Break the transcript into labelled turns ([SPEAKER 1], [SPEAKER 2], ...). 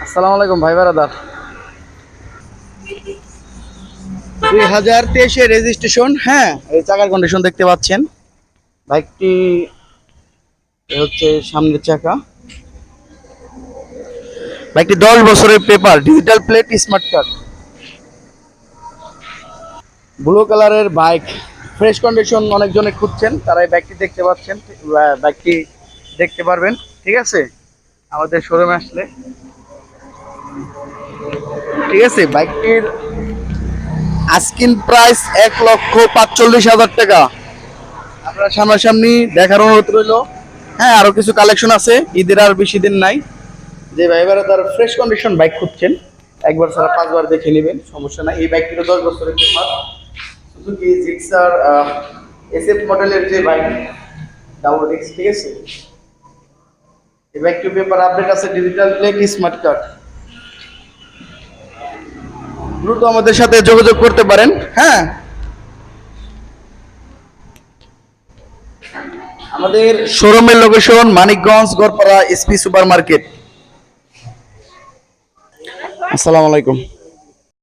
[SPEAKER 1] আসসালামু আলাইকুম ভাই বারাদার। 2023 রেজিস্ট্রেশন। হ্যাঁ, এই চাকার কন্ডিশন দেখতে পাচ্ছেন। বাইকটি হচ্ছে সামনের চাকা। বাইকটি 10 বছরের paper, digital plate, smart card, blue কালারের বাইক, ফ্রেশ কন্ডিশন। অনেকজনে খুঁজছেন, তারা এই বাইকটি দেখতে পাচ্ছেন, বাইকটি দেখতে পারবেন। ঠিক আছে, আমাদের শোরুমে আসলে। ঠিক আছে, বাইকটির আস্কিং প্রাইস 1,45,000 টাকা। আপনারা সামনাসামনি দেখার অনুরোধ রইল। হ্যাঁ, আরো কিছু কালেকশন আছে, ঈদের আর বেশি দিন নাই। যে ভাইবারা তার ফ্রেশ কন্ডিশন বাইক খুঁজছেন, একবার ছাড়া 5বার দেখে নেবেন, সমস্যা নাই। এই বাইকটিরও 10 বছরের পেপার। সুজুকি জিক্সার এসএফ মডেলের যে বাইক, ডাবল ডিস্ক। ঠিক আছে, এই বাইকটির পেপার আপডেট আছে, ডিজিটাল প্লেট, স্মার্ট কার্ড। দ্রুত আমাদের সাথে যোগাযোগ করতে পারেন। হ্যাঁ, আমাদের শোরুমের location Manikganj, Garpara, SP super market. আসসালামু আলাইকুম।